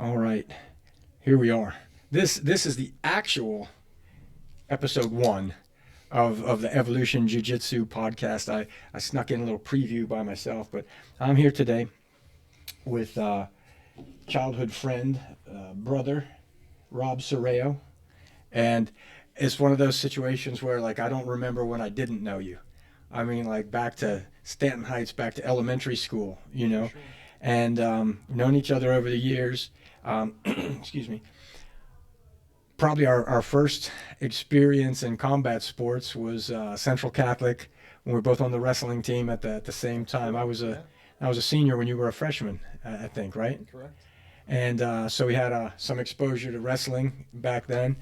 All right, here we are. This is the actual episode one of the Evolution Jiu-Jitsu podcast. I snuck in a little preview by myself, but I'm here today with childhood friend, brother, Rob Serrao. And it's one of those situations where, like, I don't remember when I didn't know you. I mean, like, back to Stanton Heights, back to elementary school, Sure. and known each other over the years. Excuse me. Probably our first experience in combat sports was Central Catholic when we were both on the wrestling team at the same time. True. I was a Yeah. I was a senior when you were a freshman, I think, right? Correct. And so we had some exposure to wrestling back then.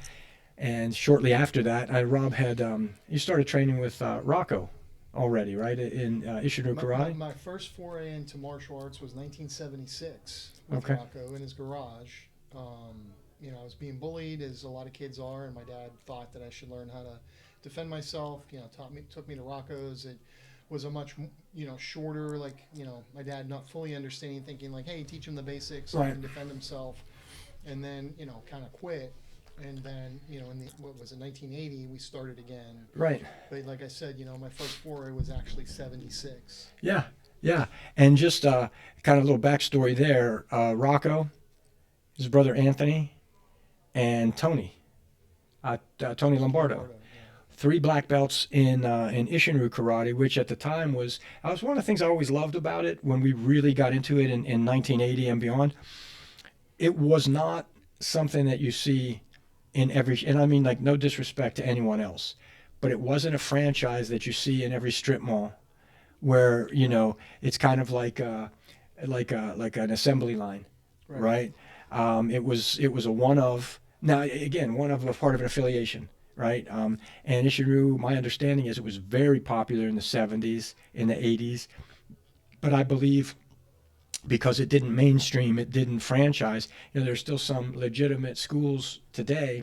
And shortly after that, Rob had you started training with Rocco already, right? In Isshinryu My, my, Karate. my first foray into martial arts was 1976 with Okay. Rocco in his garage. I was being bullied, as a lot of kids are, and my dad thought that I should learn how to defend myself. Took me to Rocco's. It was a much, shorter, like, my dad not fully understanding, thinking like, hey, teach him the basics, so he Right. can defend himself, and then, kind of quit. And then, in what was it, 1980, we started again. Right. But like I said, my first foray was actually 76. Yeah. Yeah. And just kind of a little backstory there. Rocco, his brother Anthony, and Tony Lombardo. Yeah. Three black belts in Isshinryu Karate, which at the time was one of the things I always loved about it when we really got into it in 1980 and beyond. It was not something that you see in every, and I mean, like, no disrespect to anyone else, but it wasn't a franchise that you see in every strip mall where it's kind of like an assembly line, Right. right? It was a one of, now again, one of a part of an affiliation, right? And Isshinryu, my understanding is, it was very popular in the 70s, in the 80s, but I believe because it didn't mainstream, it didn't franchise. There's still some legitimate schools today,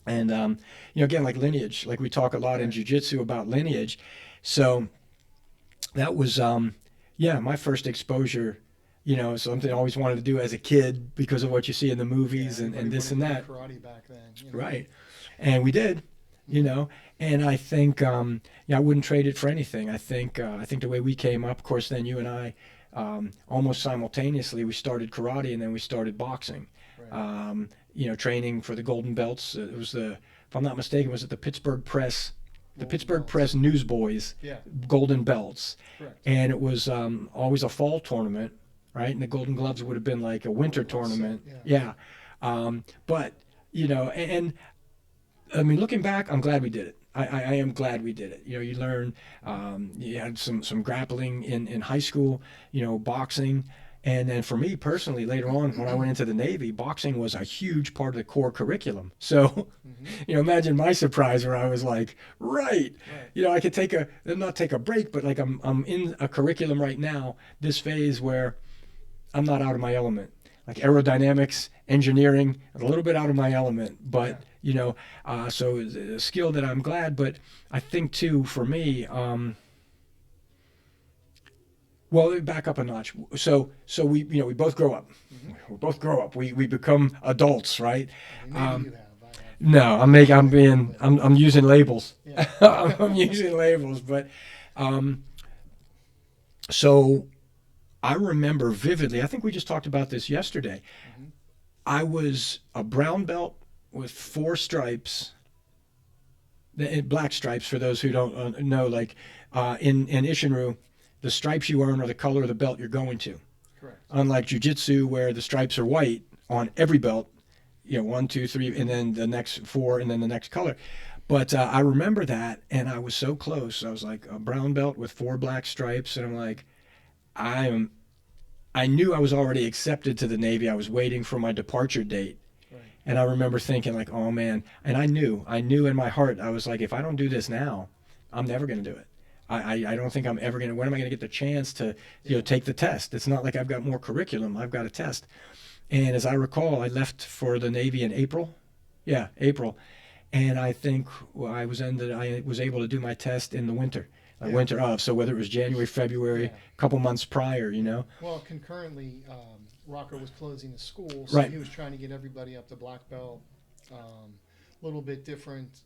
and again, like lineage, like we talk a lot in Right. jiu-jitsu about lineage. So that was yeah, my first exposure. Something I always wanted to do as a kid because of what you see in the Yeah. movies, and Everybody this wanted and to that. do karate back then. Right. And we did, you Mhm. know, and I think, yeah, I wouldn't trade it for anything. I think the way we came up, of course, then you and I, almost simultaneously, we started karate and then we started boxing. Right. Training for the golden belts. It was if I'm not mistaken, was it the Pittsburgh Press, the Golden Pittsburgh belts. Press Newsboys Yeah. golden belts, Correct. and it was always a fall tournament, right? And the Golden Gloves would have been like a winter tournament. Yeah. Yeah. But and I mean, looking back, I'm glad we did it. I am glad we did it. You learn, you had some grappling in high school, boxing. And then for me personally, later on, when I went into the Navy, boxing was a huge part of the core curriculum. So, Hmm. imagine my surprise where I was like, right, Right. I could not take a break, but like I'm in a curriculum right now, this phase where I'm not out of my element. Like aerodynamics, engineering, a little bit out of my element, but so it's a skill that I'm glad. But I think too, for me, well, let me back up a notch. So we both grow up. Hmm. We both grow up. We become adults, right? I mean, maybe Um, you have. I have. no, I'm using labels. Yeah. I'm using labels, but um, so I remember vividly. I think we just talked about this yesterday. Hmm. I was a brown belt with four stripes, black stripes for those who don't know. Like in Isshinryu, the stripes you earn are the color of the belt you're going to. Correct. Unlike Jiu-Jitsu, where the stripes are white on every belt, one, two, three, and then the next four, and then the next color. But I remember that, and I was so close. I was like a brown belt with four black stripes, and I'm like, I'm. I knew I was already accepted to the Navy. I was waiting for my departure date. Right. And I remember thinking like, oh man. And I knew in my heart, I was like, if I don't do this now, I'm never going to do it. I don't think I'm ever going to, when am I going to get the chance to, take the test? It's not like I've got more curriculum. I've got a test. And as I recall, I left for the Navy in April. Yeah, April. And I think I was able to do my test in the winter. like winter of. So whether it was January, February, Yeah. a couple months prior, you know. Well, concurrently, Rocco was closing the school, so Right. he was trying to get everybody up to black belt. A little bit different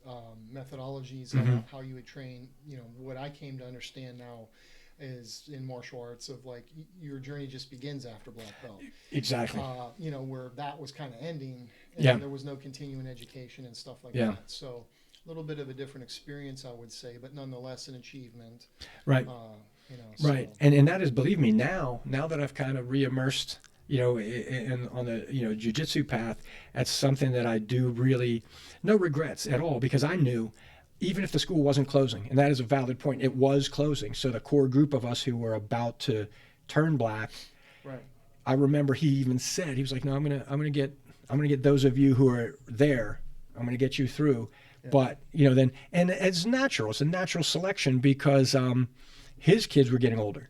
methodologies Mhm. on how you would train. You know, what I came to understand now is in martial arts of like your journey just begins after black belt. Exactly. You know, where that was kind of ending, and Yeah. there was no continuing education and stuff like Yeah. that. So a little bit of a different experience, I would say, but nonetheless an achievement. Right. You know, Right. so And that is, believe me, now that I've kind of re-immersed, you know, in on the, you know, jiu-jitsu path, that's something that I do really, no regrets at all, because I knew even if the school wasn't closing, and that is a valid point, it was closing. So the core group of us who were about to turn black, right. I remember he even said, he was like, no, I'm gonna get those of you who are there, I'm gonna get you through. Yeah. But, you know, then, and it's natural, it's a natural selection, because his kids were getting older.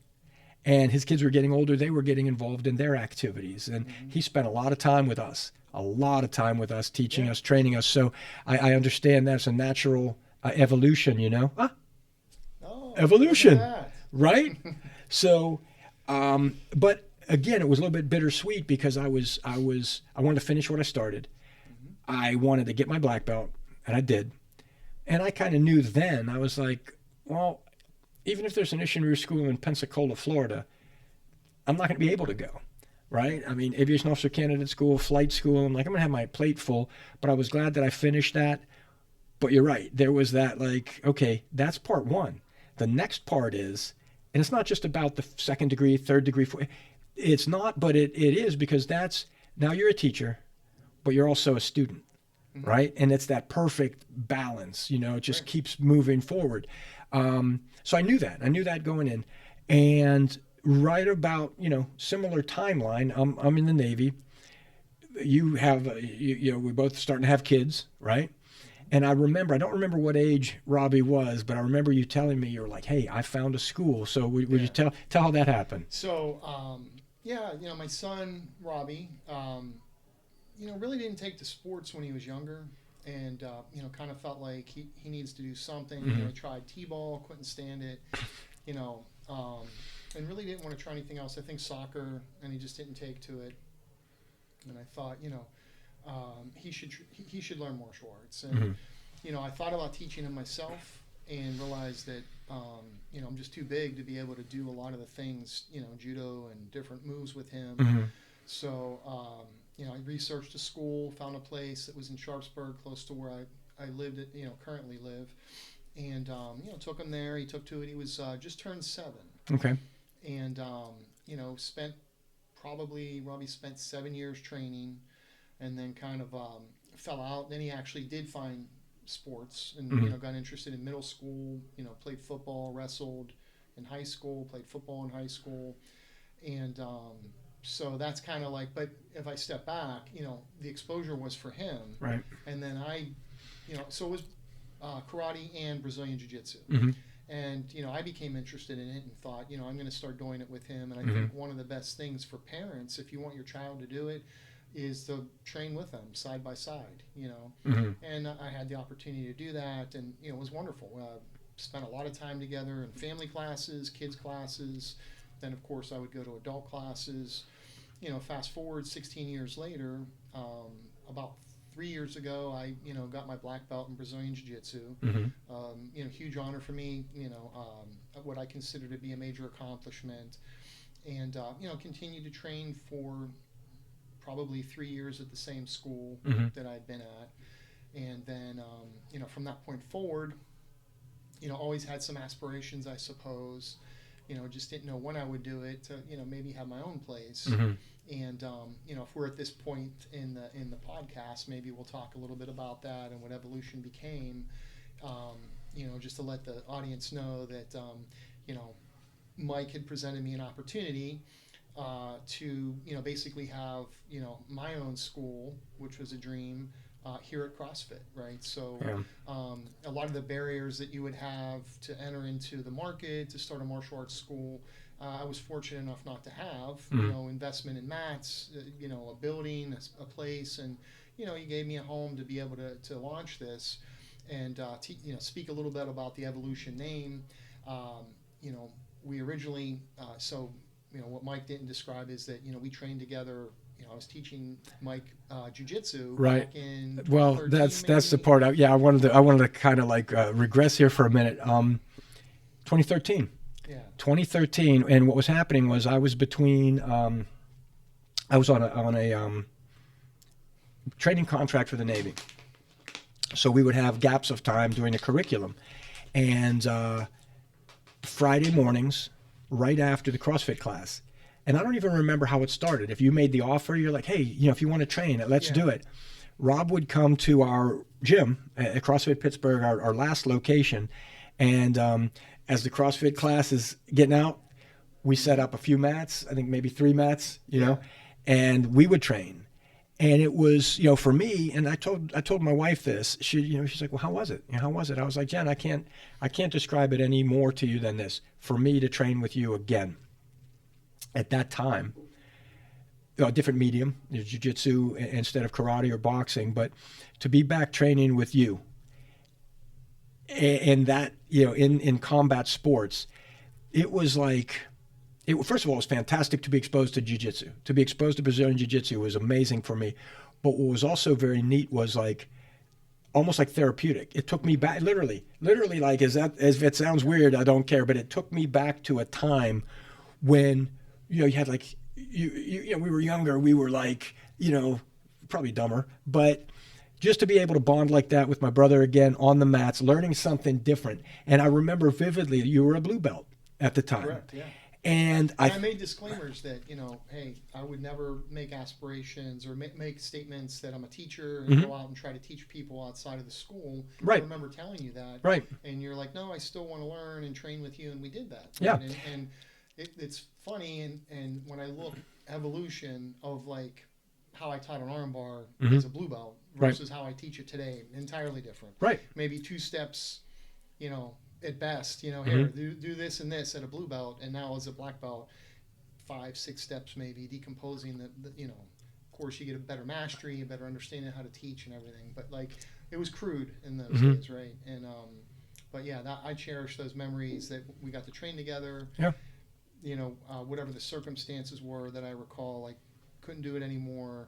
And his kids were getting older, they were getting involved in their activities. And he spent a lot of time with us, teaching Yeah. us, training us. So I understand that's a natural evolution, you know? Oh, Evolution, look at right? So, but again, it was a little bit bittersweet, because I wanted to finish what I started. I wanted to get my black belt, and I did. And I kind of knew then, I was like, well, even if there's an Isshinryu school in Pensacola, Florida, I'm not going to be able to go, right? I mean, aviation officer candidate school, flight school, I'm like, I'm going to have my plate full. But I was glad that I finished that. But you're right. There was that, like, okay, that's part one. The next part is, and it's not just about the second degree, third degree. It's not, but it is, because that's, now you're a teacher, but you're also a student, right? And it's that perfect balance, you know, it just Right. keeps moving forward. So I knew that. I knew that going in. And right about, you know, similar timeline, I'm in the Navy. You have, you know, we're both starting to have kids, right? And I don't remember what age Robbie was, but I remember you telling me, you were like, hey, I found a school. So would you Yeah. tell how that happened? So, yeah, you know, my son Robbie, you know, really didn't take to sports when he was younger, and you know, kind of felt like he needs to do something. You know, he tried t-ball, couldn't stand it, you know, and really didn't want to try anything else. I think soccer, and he just didn't take to it. And I thought, you know, he should learn martial arts, and you know, I thought about teaching him myself, and realized that you know, I'm just too big to be able to do a lot of the things, you know, judo and different moves with him. So you know, I researched a school, found a place that was in Sharpsburg, close to where I lived, you know, currently live, and you know, took him there. He took to it. He was just turned 7, Okay. and you know, Robbie spent 7 years training, and then kind of fell out. Then he actually did find sports, and you know, got interested in middle school. You know, played football, wrestled in high school, played football in high school, and so that's kind of like. But if I step back, you know, the exposure was for him, Right. and then you know, so it was karate and Brazilian Jiu-Jitsu. And you know, I became interested in it and thought, you know, I'm going to start doing it with him. And I think one of the best things for parents, if you want your child to do it, is to train with them side by side. You know, and I had the opportunity to do that, and you know, it was wonderful. Spent a lot of time together in family classes, kids classes. Then of course I would go to adult classes. You know, fast forward 16 years later, about 3 years ago, I, you know, got my black belt in Brazilian Jiu-Jitsu. You know, huge honor for me. You know, what I consider to be a major accomplishment, and you know, continued to train for probably 3 years at the same school that I'd been at, and then you know, from that point forward, you know, always had some aspirations, I suppose. You know, just didn't know when I would do it. To, you know, maybe have my own place. And you know, if we're at this point in the podcast, maybe we'll talk a little bit about that and what evolution became. You know, just to let the audience know that you know, Mike had presented me an opportunity to, you know, basically have, you know, my own school, which was a dream, here at CrossFit, right? So a lot of the barriers that you would have to enter into the market, to start a martial arts school, I was fortunate enough not to have, you know, investment in mats, you know, a building, a place, and, you know, you gave me a home to be able to launch this, and you know, speak a little bit about the Evolution name. You know, we originally, what Mike didn't describe is that, we trained together. I was teaching Mike jiu-jitsu Right. back in Well, 2013, that's the maybe. part. I wanted to kind of like regress here for a minute. 2013. Yeah. 2013, and what was happening was I was between. I was on a training contract for the Navy, so we would have gaps of time during the curriculum, and Friday mornings, right after the CrossFit class. And I don't even remember how it started. If you made the offer, you're like, hey, if you want to train, let's do it. Rob would come to our gym at CrossFit Pittsburgh, our last location. And as the CrossFit class is getting out, we set up a few mats, I think maybe 3 mats, and we would train. And it was, for me, and I told my wife this. She's like, well, how was it? How was it? I was like, Jen, I can't describe it any more to you than this. For me to train with you again. At that time, a different medium, jiu-jitsu instead of karate or boxing, but to be back training with you, and that, in combat sports, it was like, first of all, it was fantastic to be exposed to jiu-jitsu. To be exposed to Brazilian jiu-jitsu was amazing for me. But what was also very neat was like, almost like therapeutic. It took me back, literally, like, as if it sounds weird, I don't care, but it took me back to a time when, you had like, we were younger, we were like, probably dumber, but just to be able to bond like that with my brother again on the mats, learning something different. And I remember vividly you were a blue belt at the time. Correct, yeah. And I made disclaimers that, hey, I would never make aspirations or make statements that I'm a teacher and go out and try to teach people outside of the school. Right. I remember telling you that. Right. And you're like, no, I still want to learn and train with you. And we did that. Yeah. Right? And it's funny. And when I look evolution of like how I taught an armbar as a blue belt versus how I teach it today, entirely different. Right. Maybe 2 steps, at best, here, do this and this at a blue belt, and now as a black belt, 5, 6 steps maybe, decomposing the of course you get a better mastery, a better understanding of how to teach and everything, but like, it was crude in those days, right? And, but yeah, I cherish those memories that we got to train together. Yeah. Whatever the circumstances were that I recall, like, couldn't do it anymore.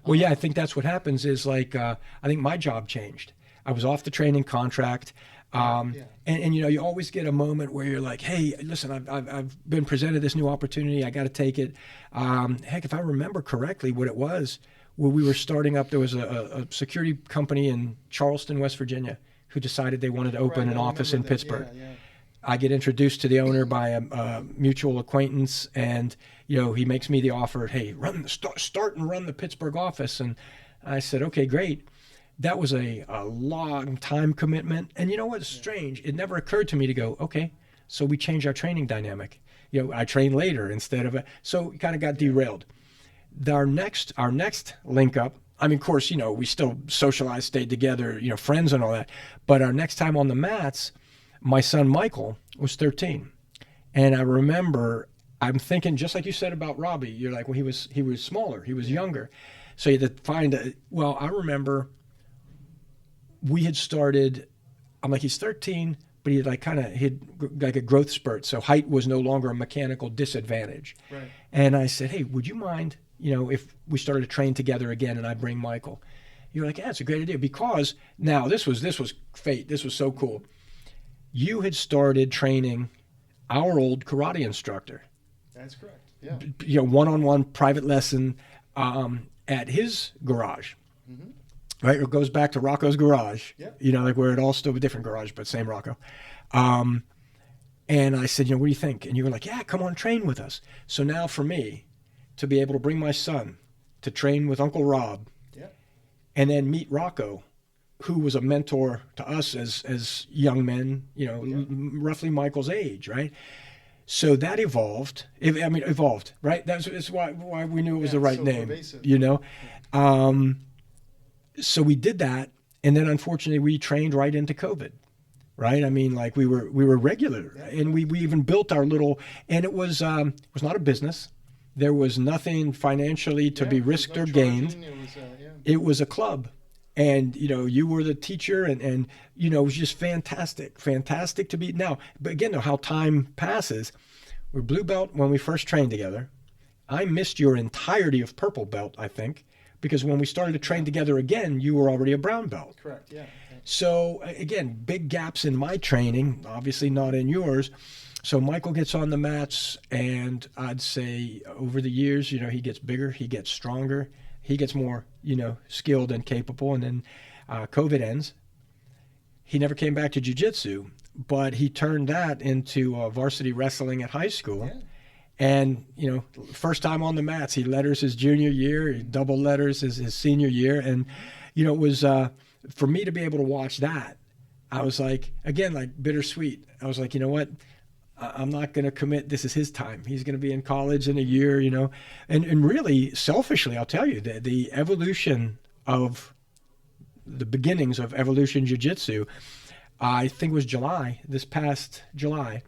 Well, yeah, I think that's what happens is like, I think my job changed. I was off the training contract. And you always get a moment where you're like, hey, listen, I've been presented this new opportunity. I got to take it. Heck, if I remember correctly, what it was, when we were starting up, there was a security company in Charleston, West Virginia, who decided they wanted to open an office in Pittsburgh. Yeah. I get introduced to the owner by a mutual acquaintance, and he makes me the offer. Hey, start and run the Pittsburgh office. And I said, okay, great. That was a long time commitment. And you know what's strange? It never occurred to me to go, okay, so we changed our training dynamic. I trained later instead of so it kind of got derailed. Our next link up, I mean, of course, we still socialized, stayed together, friends and all that. But our next time on the mats, my son Michael was 13. And I remember, I'm thinking, just like you said about Robbie, you're like, well, he was smaller, he was younger. So you had to find I remember we had started, I'm like, he's 13, but he had like a growth spurt. So height was no longer a mechanical disadvantage. Right. And I said, hey, would you mind, if we started to train together again and I bring Michael? You're like, yeah, it's a great idea. Because now this was fate. This was so cool. You had started training our old karate instructor. That's correct. Yeah. One-on-one private lesson at his garage. Mm-hmm. Right, it goes back to Rocco's garage. Yeah. Like where it all still a different garage, but same Rocco. And I said, what do you think? And you were like, yeah, come on, train with us. So now for me to be able to bring my son to train with Uncle Rob, and then meet Rocco, who was a mentor to us as young men, roughly Michael's age, right? So that evolved. Evolved, right? That's why we knew it was the right name, pervasive. So we did that, and then unfortunately we trained right into COVID, right? I mean, like we were regular, and we even built our little, and it was not a business. There was nothing financially to be risked or gained. It was a club, And you were the teacher, and it was just fantastic to be now. But again, though, how time passes. We're blue belt when we first trained together. I missed your entirety of purple belt, I think, because when we started to train together again, you were already a brown belt. Correct, yeah. So again, big gaps in my training, obviously not in yours. So Michael gets on the mats, and I'd say over the years, he gets bigger, he gets stronger, he gets more, skilled and capable. And then COVID ends. He never came back to jiu-jitsu, but he turned that into varsity wrestling at high school. Yeah. And, first time on the mats, he letters his junior year, he double letters his senior year. And, it was, for me to be able to watch that, I was like, again, like bittersweet. I was like, you know what? I'm not going to commit. This is his time. He's going to be in college in a year, and really selfishly, I'll tell you that the evolution of the beginnings of Evolution Jiu-Jitsu, I think it was this past July,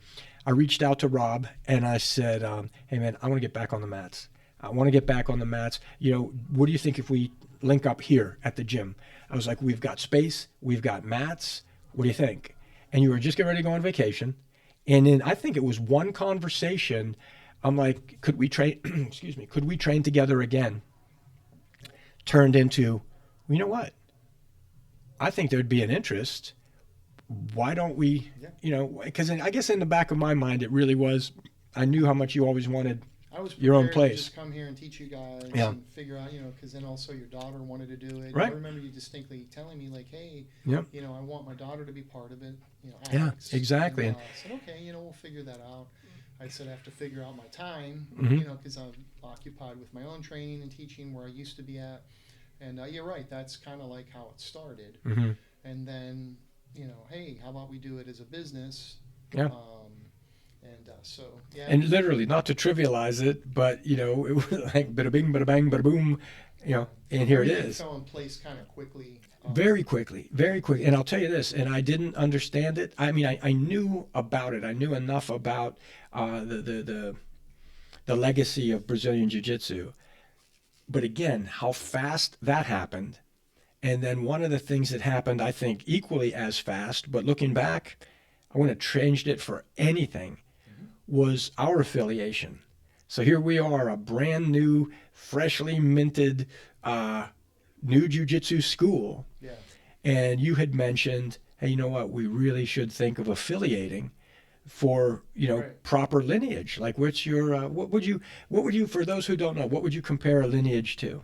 I reached out to Rob and I said, hey man, I want to get back on the mats. I want to get back on the mats. What do you think if we link up here at the gym? I was like, we've got space, we've got mats. What do you think? And you were just getting ready to go on vacation. And then I think it was one conversation. I'm like, could we train, excuse me, could we train together again? Turned into, well, you know what? I think there'd be an interest. Why don't we, because I guess in the back of my mind, it really was, I knew how much you always wanted your own place. To just come here and teach you guys and figure out, because then also your daughter wanted to do it. Right. I remember you distinctly telling me like, hey, yep. I want my daughter to be part of it. Alex. Yeah, exactly. And, I said, okay, we'll figure that out. I said I have to figure out my time, because I'm occupied with my own training and teaching where I used to be at. And you're right, that's kind of like how it started. Mm-hmm. And then, hey, how about we do it as a business? Yeah. So, yeah. And literally, not to trivialize it, but, it was like bada bing, bada bang, bada boom, and here it is. It fell in place kind of quickly. Very quickly. And I'll tell you this, and I didn't understand it. I mean, I knew about it. I knew enough about the legacy of Brazilian Jiu-Jitsu. But again, how fast that happened. And then one of the things that happened, I think, equally as fast, but looking back, I wouldn't have changed it for anything, was our affiliation. So here we are, a brand new, freshly minted new jiu-jitsu school. Yeah. And you had mentioned, hey, you know what, we really should think of affiliating for, Right. proper lineage. Like, what's your, what would you, for those who don't know, what would you compare a lineage to?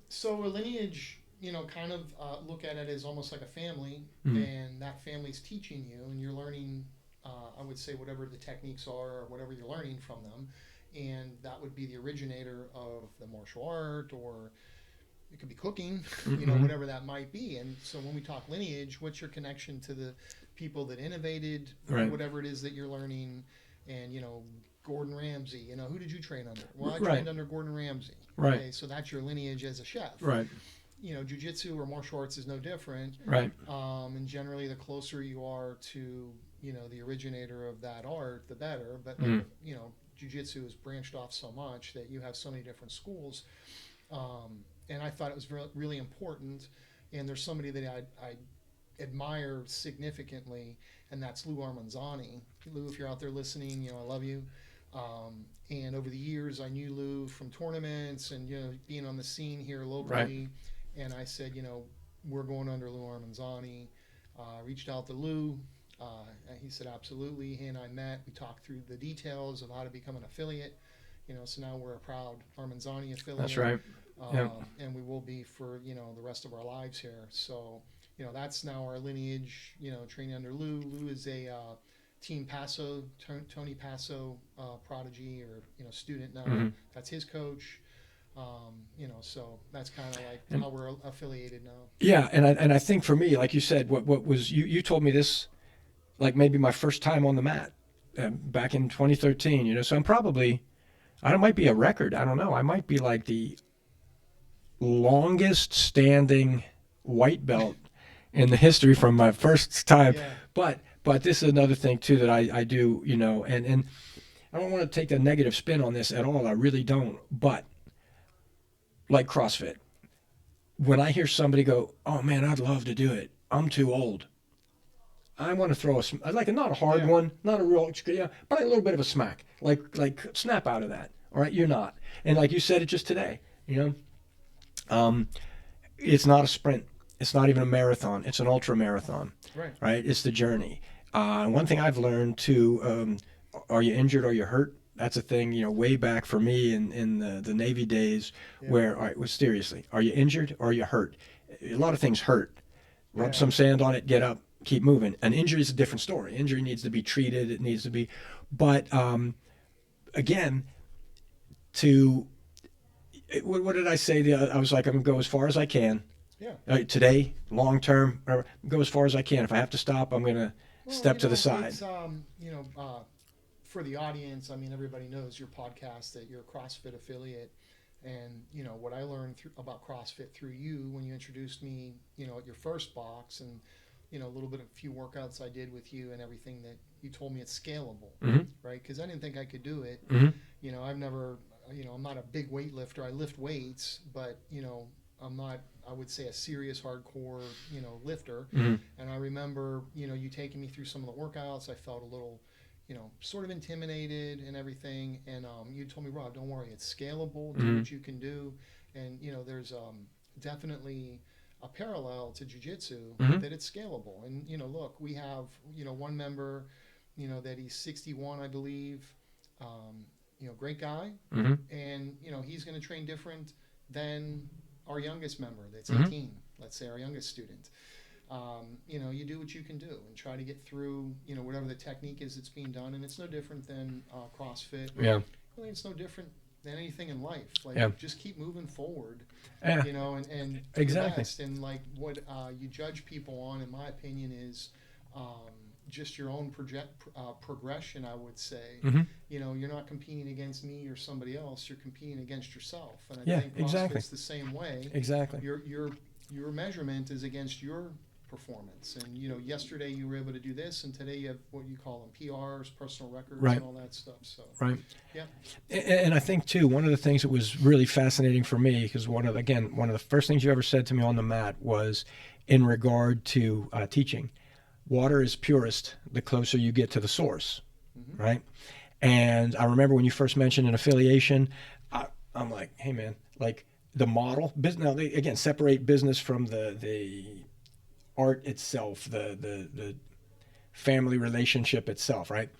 So a lineage, kind of look at it as almost like a family, and that family's teaching you, and you're learning, I would say, whatever the techniques are or whatever you're learning from them, and that would be the originator of the martial art, or it could be cooking, whatever that might be. And so when we talk lineage, what's your connection to the people that innovated Right. whatever it is that you're learning? And Gordon Ramsay, who did you train under? Well, I Right. trained under Gordon Ramsay. Right. Okay, so that's your lineage as a chef. Right. Jiu-jitsu or martial arts is no different. Right. And generally, the closer you are to, the originator of that art, the better. But, jiu-jitsu is branched off so much that you have so many different schools. And I thought it was really important. And there's somebody that I admire significantly, and that's Lou Armanzani. Lou, if you're out there listening, I love you. And over the years, I knew Lou from tournaments and, being on the scene here locally. Right. And I said, we're going under Lou Armanzani. Reached out to Lou. And he said, absolutely. He and I met. We talked through the details of how to become an affiliate. So now we're a proud Armanzani affiliate. That's right. Yep. And we will be for, the rest of our lives here. So, that's now our lineage, training under Lou. Lou is a Team Paso, Tony Paso prodigy or, student now. Mm-hmm. That's his coach. So that's kind of like how we're affiliated now. Yeah, and I think for me, like you said, what was you told me this, like maybe my first time on the mat back in 2013. So I'm probably, I might be a record. I don't know. I might be like the longest standing white belt in the history from my first time. Yeah. But this is another thing too that I do, and I don't want to take the negative spin on this at all. I really don't. But like CrossFit, when I hear somebody go, "Oh man, I'd love to do it. I'm too old." I want to throw like not a hard one, not a real, yeah, but a little bit of a smack, like snap out of that. All right, you're not, and like you said it just today, it's not a sprint, it's not even a marathon, it's an ultra marathon, right? It's the journey. One thing I've learned too, are you injured? Are you hurt? That's a thing, way back for me in the Navy days, where, all right, well, seriously, are you injured or are you hurt? A lot of things hurt. Rub some sand on it, get up, keep moving. An injury is a different story. Injury needs to be treated. It needs to be, but again, what did I say? I was like, I'm gonna go as far as I can. Yeah. Today, long term, go as far as I can. If I have to stop, I'm gonna step to the side. It's, for the audience, I mean, everybody knows your podcast, that you're a CrossFit affiliate. And, what I learned about CrossFit through you when you introduced me, at your first box, and, a little bit of a few workouts I did with you and everything, that you told me it's scalable, right? Because I didn't think I could do it. I've never, I'm not a big weightlifter. I lift weights, but, I'm not, I would say, a serious hardcore, lifter. And I remember, you taking me through some of the workouts. I felt a little, sort of intimidated and everything. And you told me, Rob, don't worry, it's scalable, do what you can do. And, there's definitely a parallel to jiu-jitsu, that it's scalable. And, look, we have, one member, that he's 61, I believe, great guy. And, he's going to train different than our youngest member that's 18, let's say our youngest student. You do what you can do and try to get through, whatever the technique is that's being done. And it's no different than CrossFit. Yeah. Really, it's no different than anything in life. Like, just keep moving forward, and exactly. best. And like what you judge people on, in my opinion, is just your own progression, I would say. You're not competing against me or somebody else. You're competing against yourself. And I think CrossFit's the same way. Exactly. Your measurement is against your performance. And, yesterday you were able to do this, and today you have what you call them PRs, personal records, and all that stuff. So, yeah. And I think, too, one of the things that was really fascinating for me, because one of the first things you ever said to me on the mat was in regard to teaching. Water is purest the closer you get to the source, right? And I remember when you first mentioned an affiliation, I'm like, hey, man, like the model, now they, again, separate business from the art itself, the family relationship itself, right?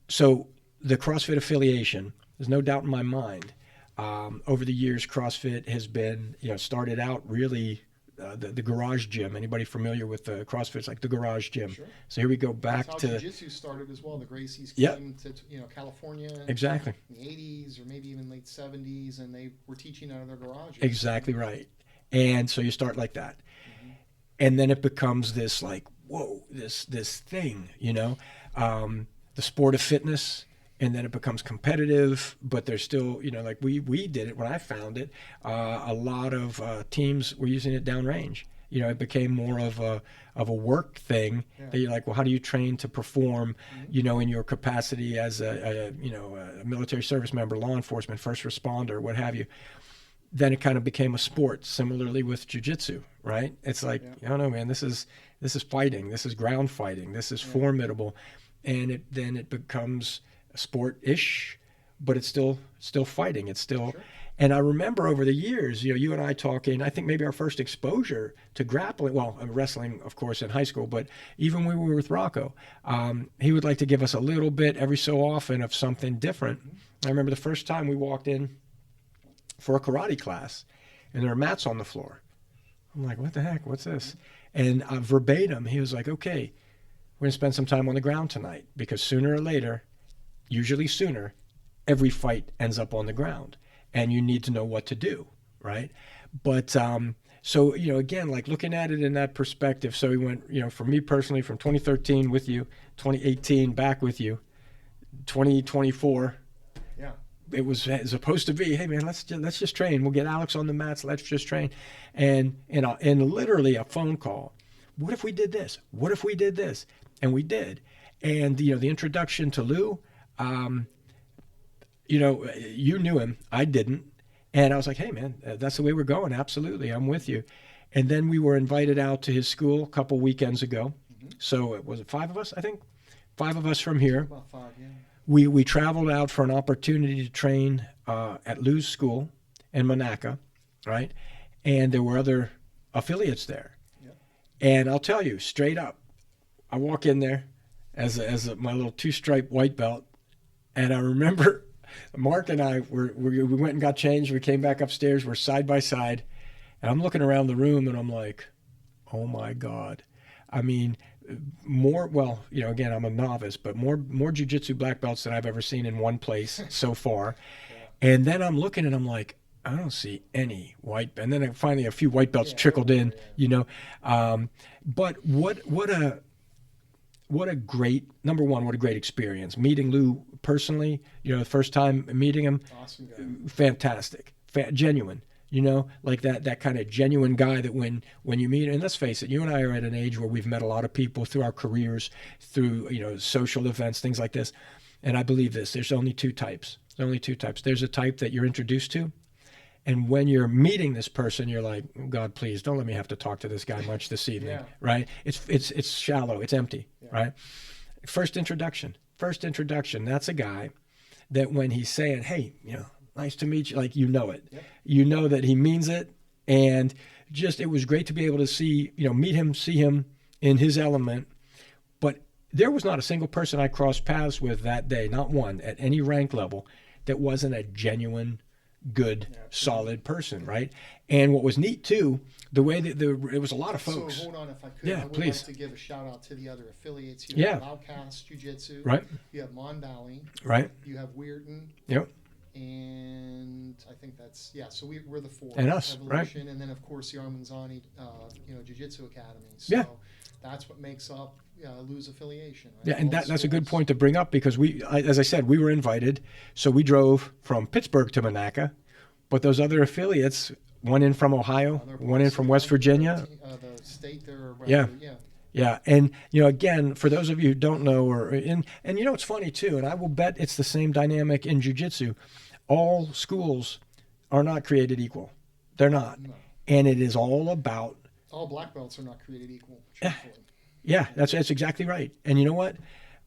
So the CrossFit affiliation, there's no doubt in my mind, over the years, CrossFit has been, started out really the garage gym. Anybody familiar with CrossFit? It's like the garage gym. Sure. So here we go back That's to how Jiu-Jitsu started as well. The Gracies came to California exactly in the 80s or maybe even late 70s, and they were teaching out of their garages. Exactly right. And so you start like that, and then it becomes this like, whoa, this thing, the sport of fitness. And then it becomes competitive, but there's still, like we did it when I found it. A lot of teams were using it downrange. It became more of a work thing. That you're like, well, how do you train to perform, in your capacity as a military service member, law enforcement, first responder, what have you. Then it kind of became a sport. Similarly with jiu-jitsu, right? It's like, I don't know, man, this is fighting. This is ground fighting. This is formidable, and then it becomes sport-ish, but it's still fighting. It's still, and I remember over the years, you and I talking. I think maybe our first exposure to grappling, well, wrestling, of course, in high school, but even when we were with Rocco, he would like to give us a little bit every so often of something different. I remember the first time we walked in for a karate class, and there are mats on the floor. I'm like, what the heck? What's this? And verbatim, he was like, okay, we're gonna spend some time on the ground tonight, because sooner or later, usually sooner, every fight ends up on the ground, and you need to know what to do, right? But so again, like looking at it in that perspective. So we went, for me personally, from 2013 with you, 2018 back with you, 2024. Yeah, it was supposed to be, hey man, let's just train. We'll get Alex on the mats. Let's just train, and literally a phone call. What if we did this? What if we did this? And we did. And the introduction to Lou. You knew him, I didn't, And I was like, hey, man, that's the way we're going. Absolutely. I'm with you. And then we were invited out to his school a couple weekends ago. So it was it 5 of us, I think? 5 of us from here. About 5, yeah. We traveled out for an opportunity to train at Lou's school in Monaca, right? And there were other affiliates there. Yep. And I'll tell you, straight up, I walk in there as my little 2-stripe white belt, and I remember Mark and I we went and got changed. We came back upstairs. We're side by side, and I'm looking around the room, and I'm like, oh my God. I mean, again, I'm a novice, but more jiu-jitsu black belts than I've ever seen in one place so far. Yeah. And then I'm looking and I'm like, I don't see any white. And then finally a few white belts trickled in, but what a great, number one, what a great experience. Meeting Lou personally, the first time meeting him, awesome guy. Fantastic, genuine. Like that kind of genuine guy that when you meet, and let's face it, you and I are at an age where we've met a lot of people through our careers, through, social events, things like this. And I believe this, there's only 2 types. There's only 2 types. There's a type that you're introduced to. And when you're meeting this person, you're like, God, please don't let me have to talk to this guy much this evening, right? It's shallow, it's empty, right? First introduction. That's a guy that when he's saying, hey, nice to meet you, like, it. Yep. You know that he means it. And just, it was great to be able to see, meet him, see him in his element. But there was not a single person I crossed paths with that day, not one, at any rank level, that wasn't a genuine, good, solid person, right? And what was neat too, the way that it was a lot of folks. So hold on, if I could, I would please. like to give a shout out to the other affiliates. You have Outcast Jiu-Jitsu, right? You have Mondali, right? You have Weirton, yep. And I think that's so we're the 4. And us, Evolution, right? And then of course the Armanzani, Jiu-Jitsu Academy. So that's what makes up Lou's affiliation. Right? Yeah, and that's a good point to bring up because as I said, we were invited, so we drove from Pittsburgh to Monaca, but those other affiliates, one in from Ohio, one in from West Virginia. The state there. Yeah, and again, for those of you who don't know, and it's funny too, and I will bet it's the same dynamic in jiu-jitsu. All schools are not created equal. They're not, and it is all about. All black belts are not created equal. Truthfully. Yeah, that's exactly right. And you know what?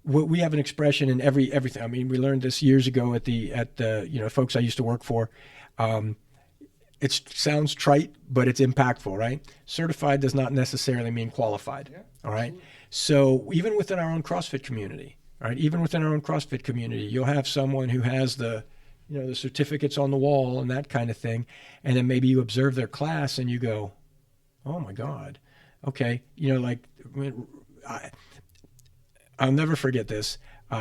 We have an expression in everything. I mean, we learned this years ago at the folks I used to work for. It sounds trite, but it's impactful, right? Certified does not necessarily mean qualified. Yeah, all right. Absolutely. So even within our own CrossFit community, all right, you'll have someone who has the certificates on the wall and that kind of thing, and then maybe you observe their class and you go, oh my God, okay, I'll never forget this.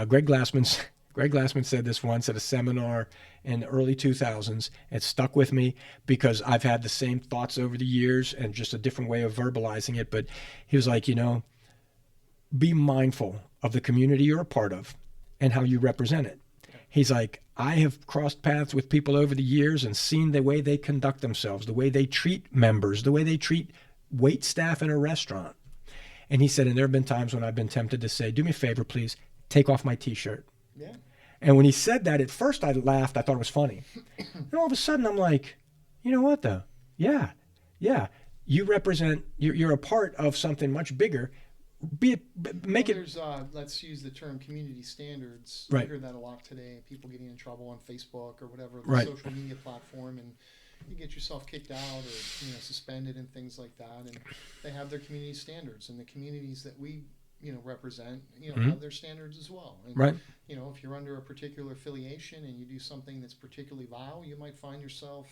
Greg Glassman said this once at a seminar in the early 2000s. It stuck with me because I've had the same thoughts over the years and just a different way of verbalizing it. But he was like, be mindful of the community you're a part of and how you represent it. He's like, I have crossed paths with people over the years and seen the way they conduct themselves, the way they treat members, the way they treat wait staff in a restaurant. And he said, and there have been times when I've been tempted to say, do me a favor, please, take off my T-shirt. Yeah. And when he said that, at first I laughed. I thought it was funny. And all of a sudden I'm like, you know what though? Yeah. You represent, you're a part of something much bigger. Let's use the term community standards. Right. I hear that a lot today. People getting in trouble on Facebook or whatever, social media platform, and you get yourself kicked out or suspended and things like that. And they have their community standards, and the communities that we represent have their standards as well. And, right. If you're under a particular affiliation and you do something that's particularly vile, you might find yourself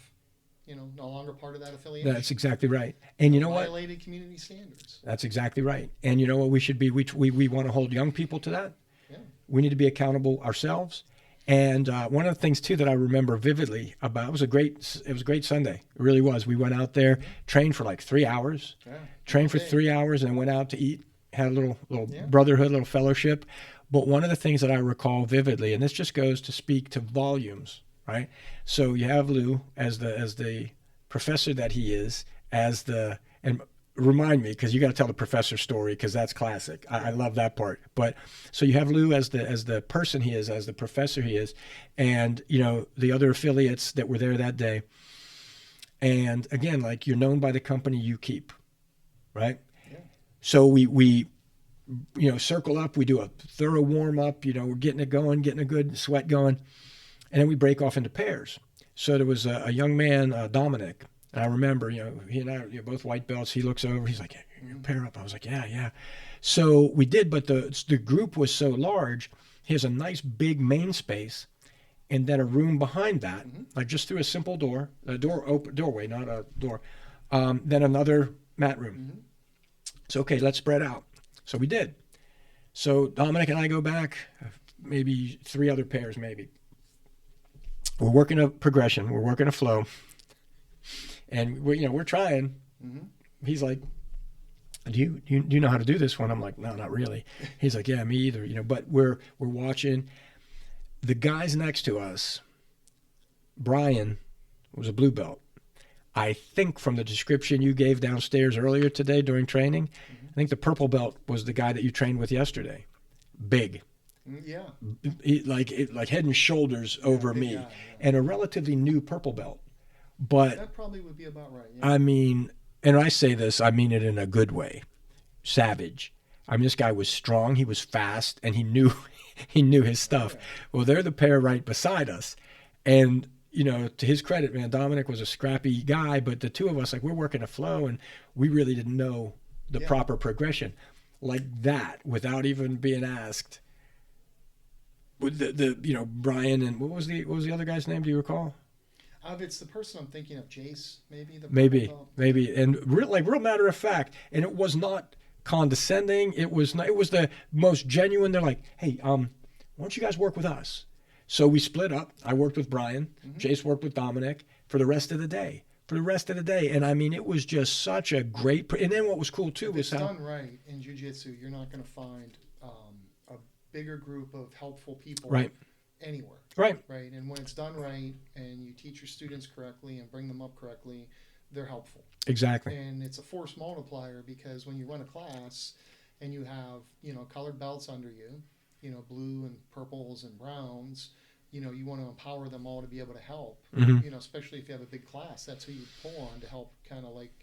no longer part of that affiliation. That's exactly right. And violated community standards. That's exactly right. And you know what we should be? We want to hold young people to that. Yeah. We need to be accountable ourselves. And one of the things too that I remember vividly about it was a great Sunday. It really was. We went out there, trained for like 3 hours, and then went out to eat. Had a little brotherhood, little fellowship. But one of the things that I recall vividly, and this just goes to speak to volumes, right? So you have Lou as the professor that he is, and remind me, because you got to tell the professor story, because that's classic. I love that part. But so you have Lou as the person he is, as the professor he is, and the other affiliates that were there that day. And again, like you're known by the company you keep, right? Yeah. So we circle up, we do a thorough warm up, we're getting it going, getting a good sweat going, and then we break off into pairs. So there was a young man, Dominic, and I remember, he and I, both white belts. He looks over, he's like, hey, pair up. I was like, yeah, yeah. So we did, but the group was so large. He has a nice big main space, and then a room behind that, like just through a simple door, doorway, not a door. Then another mat room. So okay, let's spread out. So we did. So Dominic and I go back, maybe 3 other pairs, maybe. We're working a progression. We're working a flow, and we're trying. He's like, "Do you know how to do this one?" I'm like, "No, not really." He's like, "Yeah, me either." But we're watching. The guys next to us, Brian was a blue belt. I think from the description you gave downstairs earlier today during training, I think the purple belt was the guy that you trained with yesterday. Big. Yeah. Like head and shoulders over me. Guy, and a relatively new purple belt. But that probably would be about right. Yeah. I mean, and I say this, I mean it in a good way. Savage. I mean, this guy was strong, he was fast, and he knew his stuff. Well, they're the pair right beside us. And to his credit, man, Dominic was a scrappy guy, but the two of us, like, we're working a flow, and we really didn't know the proper progression like that without even being asked. With the Brian, and what was the other guy's name? Do you recall? It's the person I'm thinking of, Jace, maybe. Maybe, and real matter of fact, and it was not condescending. It was not. It was the most genuine. They're like, hey, why don't you guys work with us? So we split up. I worked with Brian. Jace worked with Dominic for the rest of the day. And I mean, it was just such a great. And then what was cool too if was it's how done right in jiu-jitsu, you're not going to find a bigger group of helpful people anywhere. Right. And when it's done right, and you teach your students correctly and bring them up correctly, they're helpful. Exactly. And it's a force multiplier, because when you run a class and you have colored belts under you, blue and purples and browns, you want to empower them all to be able to help. Especially if you have a big class, that's who you pull on to help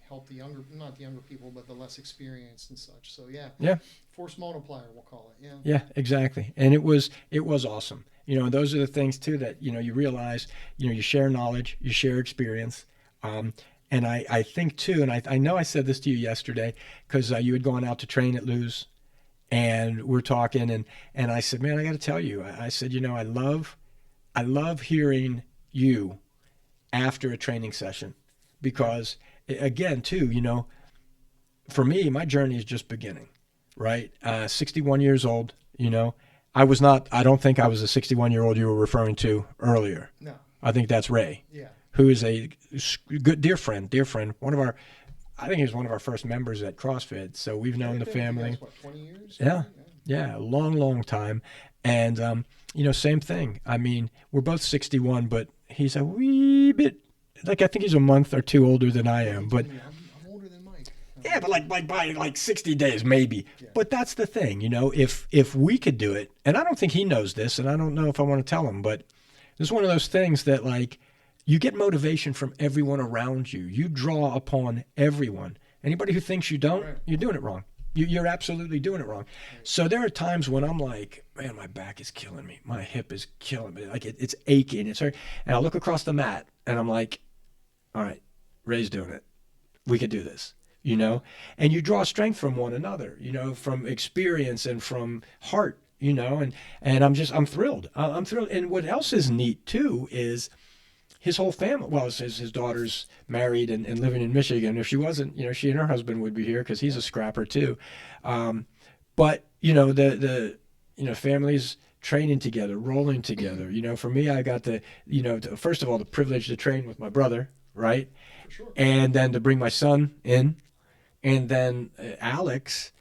help the younger, not the younger people, but the less experienced and such. So yeah, force multiplier, we'll call it. Yeah, exactly. And it was awesome. Those are the things too that you realize. You share knowledge, you share experience. And I think too, and I know I said this to you yesterday, because you had gone out to train at Lou's, and we're talking, and I said, man, I got to tell you, I said, I love hearing you after a training session, because again too, for me, my journey is just beginning, right? 61 years old, I don't think I was the 61-year-old you were referring to earlier. No. I think that's Ray. Yeah. Who is a good dear friend. I think he was one of our first members at CrossFit. So we've known the family. Guys, 20 years? Yeah, a long time. And same thing. I mean, we're both 61, but he's a wee bit, like, I think he's a month or two older than I am. But I'm older than Mike. yeah, but like by 60 days maybe. Yeah. But that's the thing, if we could do it, and I don't think he knows this, and I don't know if I want to tell him, but it's one of those things that, like, you get motivation from everyone around you. You draw upon everyone. Anybody who thinks you don't, you're doing it wrong. You're absolutely doing it wrong. Right. So there are times when I'm like, man, my back is killing me. My hip is killing me. Like it's aching. It's hurt. And I look across the mat and I'm like, all right, Ray's doing it. We could do this, And you draw strength from one another, from experience and from heart, and I'm thrilled. I'm thrilled. And what else is neat too is his whole family. Well, his daughter's married and living in Michigan. If she wasn't, she and her husband would be here because he's a scrapper too. But the families training together, rolling together. For me, I got first of all, the privilege to train with my brother, right? For sure. And then to bring my son in, and then Alex.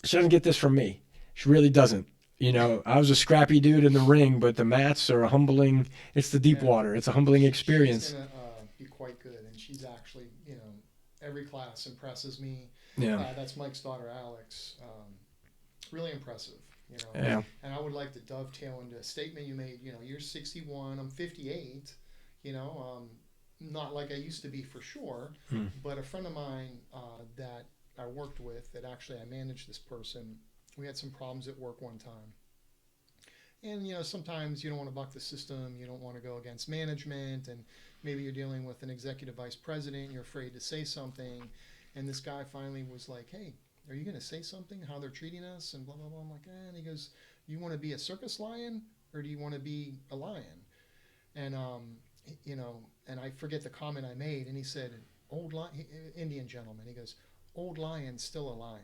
She doesn't get this from me. She really doesn't. I was a scrappy dude in the ring, but the mats are humbling. It's the deep water. It's a humbling experience. She's going to be quite good, and she's actually, every class impresses me. Yeah. That's Mike's daughter, Alex. Really impressive, Yeah. And I would like to dovetail into a statement you made. You're 61, I'm 58. not like I used to be for sure, but a friend of mine that I worked with, that actually I managed this person, we had some problems at work one time. And sometimes you don't want to buck the system, you don't want to go against management, and maybe you're dealing with an executive vice president, you're afraid to say something. And this guy finally was like, "Hey, are you going to say something, how they're treating us?" And blah, blah, blah. I'm like, and he goes, "You want to be a circus lion or do you want to be a lion?" And, and I forget the comment I made. And he said, Indian gentleman, he goes, "Old lion's still a lion.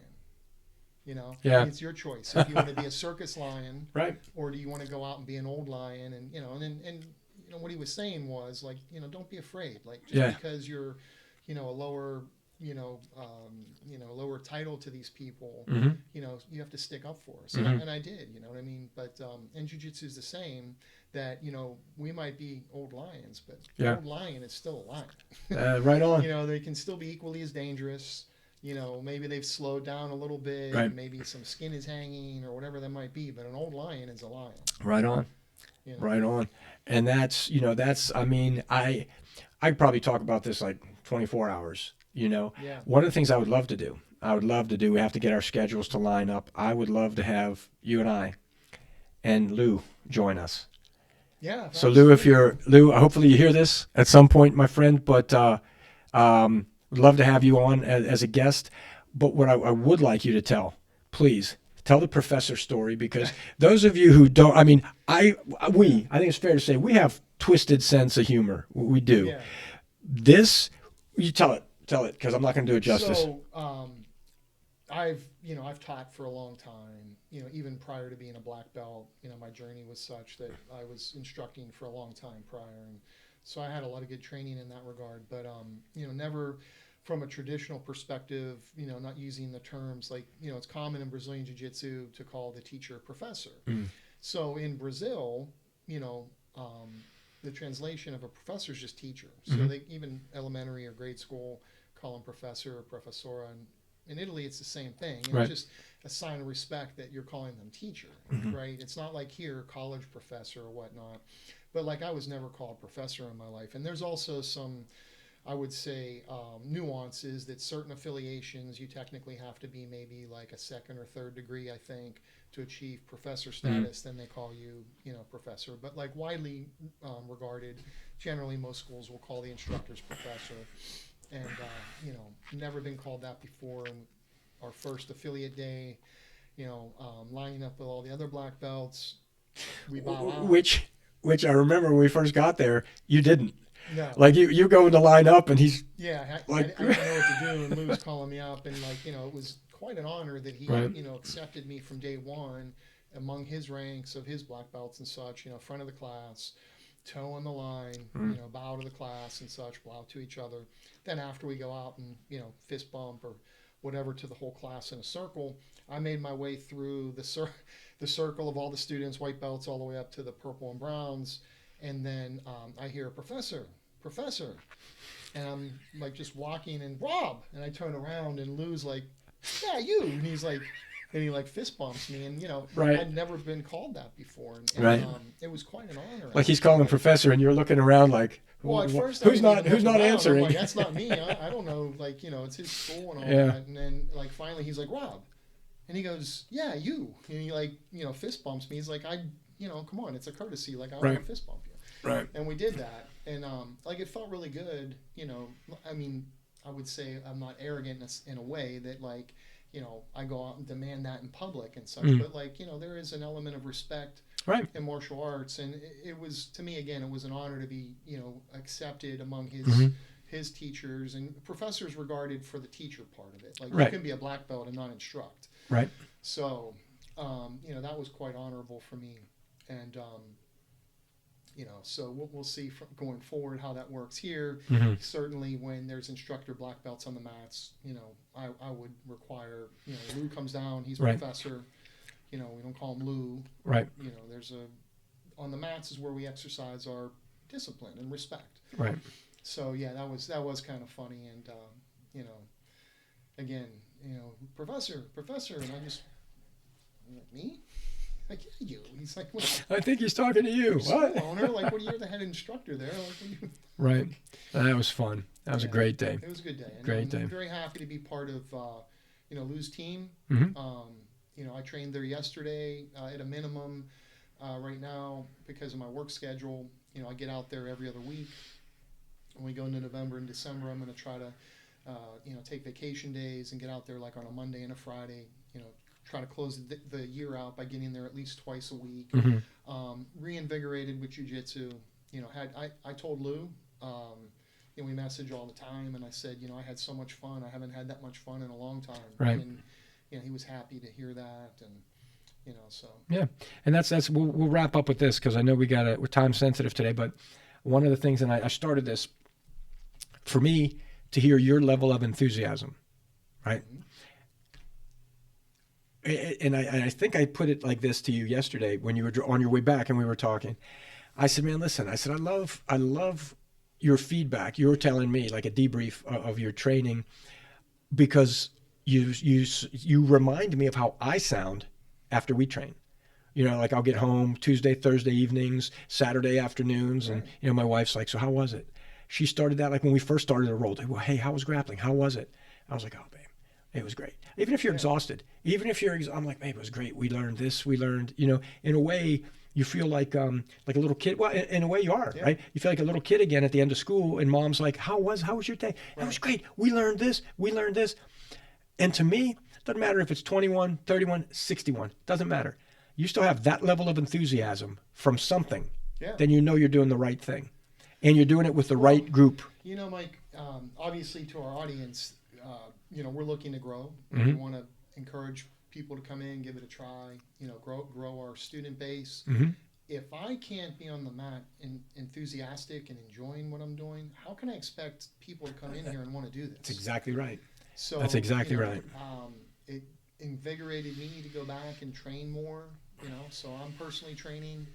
Yeah. It's your choice. If you want to be a circus lion, Right. or do you want to go out and be an old lion?" And, what he was saying was like, don't be afraid. Like, just because you're, a lower, lower title to these people, you have to stick up for us. And I did, you know what I mean? But, and jiu-jitsu is the same, that, we might be old lions, but old lion is still a lion. Right on. They can still be equally as dangerous. Maybe they've slowed down a little bit, right. Maybe some skin is hanging or whatever that might be, but an old lion is a lion. Right on. Right on. And that's, I mean, I could probably talk about this like 24 hours, Yeah. One of the things I would love to do, we have to get our schedules to line up. I would love to have you and I and Lou join us. Yeah. So Lou, hopefully you hear this at some point, my friend, but, would love to have you on as a guest. But what I would like you to tell, please, tell the professor story, because those of you who don't, I mean, I think it's fair to say we have twisted sense of humor. We do. Yeah. This, you tell it, because I'm not going to do it justice. So, I've taught for a long time, even prior to being a black belt, my journey was such that I was instructing for a long time prior. And so I had a lot of good training in that regard, but, never from a traditional perspective, not using the terms like, it's common in Brazilian Jiu-Jitsu to call the teacher professor. So in Brazil, the translation of a professor is just teacher. So they, even elementary or grade school, call them professor or professora. And in Italy, it's the same thing. Right. It's just a sign of respect that you're calling them teacher, right? It's not like here, college professor or whatnot. But like, I was never called professor in my life. And there's also some, I would say, nuances that certain affiliations, you technically have to be maybe like a second or third degree, I think, to achieve professor status. Then they call you, professor. But like, widely regarded, generally most schools will call the instructors professor. And, never been called that before. And our first affiliate day, lining up with all the other black belts, we bow out. Which I remember when we first got there, you didn't. No. Like you go in the line up and he's I didn't know what to do, and Lou was calling me up, and it was quite an honor that he accepted me from day one among his ranks of his black belts and such, front of the class, toe on the line, bow to the class and such, bow to each other. Then after we go out and fist bump or whatever to the whole class in a circle, I made my way through the circle of all the students, white belts, all the way up to the purple and browns. And then I hear professor, and I'm like just walking, and Rob, and I turn around, and Lou's like, "Yeah, you," and he's like, and he like fist bumps me, and I'd never been called that before, and it was quite an honor. Like, he's calling professor, and you're looking around like, well, at first who's not answering? I'm like, that's not me. I don't know. Like, it's his school and all that. And then like finally he's like, "Rob," and he goes, "Yeah, you," and he like fist bumps me. He's like, come on, it's a courtesy. Like, I want to fist bump you. Right. And we did that, and like, it felt really good. I mean, I would say I'm not arrogant in a way that like, I go out and demand that in public and such. But like, there is an element of respect in martial arts, and it was, to me, again, it was an honor to be accepted among his teachers, and professors regarded for the teacher part of it. Like, you can be a black belt and not instruct. Right. So, that was quite honorable for me, and. So we'll see going forward how that works here. Certainly when there's instructor black belts on the mats, I would require, Lou comes down, he's professor, we don't call him Lou. Right. There's on the mats is where we exercise our discipline and respect. Right. So yeah, that was kind of funny. And, again, professor, and I'm like, me? Like, yeah, you. He's like, what? I think he's talking to you. School What? owner? Like, what? You're the head instructor there. Like, what you... Right. That was fun. That was a great day. It was a good day. And Great day. I'm very happy to be part of, Lou's team. Mm-hmm. I trained there yesterday at a minimum. Right now, because of my work schedule, I get out there every other week. When we go into November and December, I'm going to try to, take vacation days and get out there like on a Monday and a Friday. Try to close the year out by getting there at least twice a week. Mm-hmm. Reinvigorated with jiu-jitsu. I told Lou, we message all the time, and I said, I had so much fun. I haven't had that much fun in a long time. Right. And he was happy to hear that, and so. Yeah, and that's we'll wrap up with this because I know we're time sensitive today. But one of the things, and I started this for me to hear your level of enthusiasm, right? Mm-hmm. And I think I put it like this to you yesterday when you were on your way back and we were talking. I said, man, listen. I said, I love your feedback. You're telling me like a debrief of your training because you remind me of how I sound after we train. Like I'll get home Tuesday, Thursday evenings, Saturday afternoons, and my wife's like, so how was it? She started that like when we first started the roll. Well, hey, how was grappling? How was it? I was like, oh, babe, it was great. Even if you're exhausted, I'm like, babe, it was great. We learned this. We learned, in a way, you feel like a little kid. Well, in a way you are, right? You feel like a little kid again at the end of school, and mom's like, how was your day? That was great. We learned this. And to me, it doesn't matter if it's 21, 31, 61. Doesn't matter. You still have that level of enthusiasm from something. Yeah. Then you're doing the right thing. And you're doing it with the right group. Mike, obviously to our audience, we're looking to grow. Mm-hmm. We want to encourage people to come in, give it a try, grow our student base. Mm-hmm. If I can't be on the mat and enthusiastic and enjoying what I'm doing, how can I expect people to come in here and want to do this? That's exactly right. So that's exactly right. It invigorated me to go back and train more. So I'm personally training.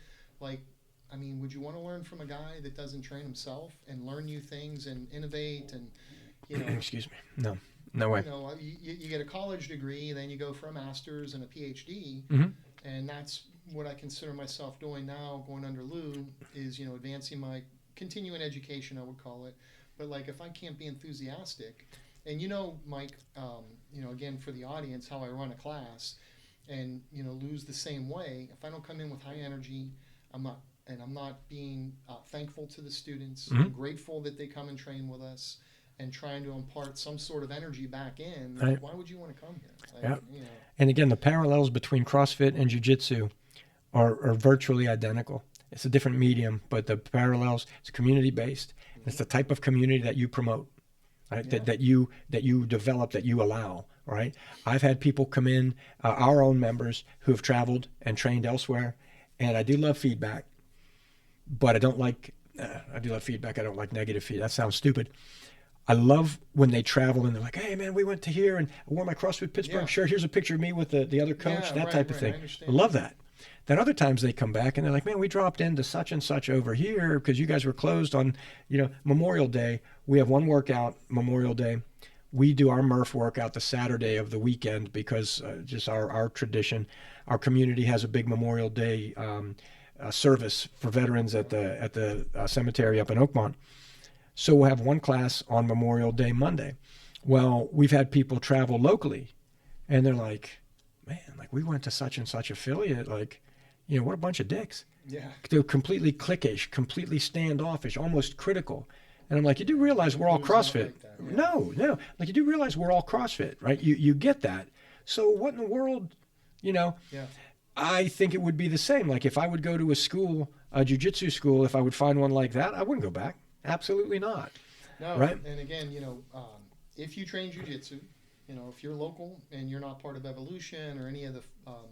Would you want to learn from a guy that doesn't train himself and learn new things and innovate and, Excuse me. No way. You get a college degree, then you go for a master's and a PhD, mm-hmm. and that's what I consider myself doing now, going under Lou, is, advancing my continuing education, I would call it. But, if I can't be enthusiastic, and, Mike, again, for the audience, how I run a class, and, Lou's the same way. If I don't come in with high energy, I'm not being thankful to the students, mm-hmm. grateful that they come and train with us, and trying to impart some sort of energy back in. Right. Why would you want to come here? Yeah. And again, the parallels between CrossFit and Jiu-Jitsu are virtually identical. It's a different medium, but the parallels, it's community-based. Mm-hmm. It's the type of community that you promote, right? Yeah. That you develop, that you allow, right? I've had people come in, our own members who have traveled and trained elsewhere, and I do love feedback, but I do love feedback. I don't like negative feedback. That sounds stupid. I love when they travel and they're like, hey, man, we went to here and I wore my CrossFit Pittsburgh shirt. Here's a picture of me with the other coach, type of thing. I love that. Then other times they come back and they're like, man, we dropped into such and such over here because you guys were closed on, Memorial Day. We have one workout, Memorial Day. We do our Murph workout the Saturday of the weekend because just our tradition. Our community has a big Memorial Day service for veterans at the cemetery up in Oakmont. So we'll have one class on Memorial Day Monday. Well, we've had people travel locally, and they're like, man, we went to such and such affiliate, what a bunch of dicks. Yeah. They're completely cliquish, completely standoffish, almost critical. And I'm like, you do realize we're all CrossFit. Like that, yeah. No. You do realize we're all CrossFit, right? You get that. So what in the world, Yeah. I think it would be the same. If I would go to a jiu-jitsu school, if I would find one like that, I wouldn't go back. Absolutely not. No, right? And again, if you train jiu-jitsu, if you're local and you're not part of Evolution or any of the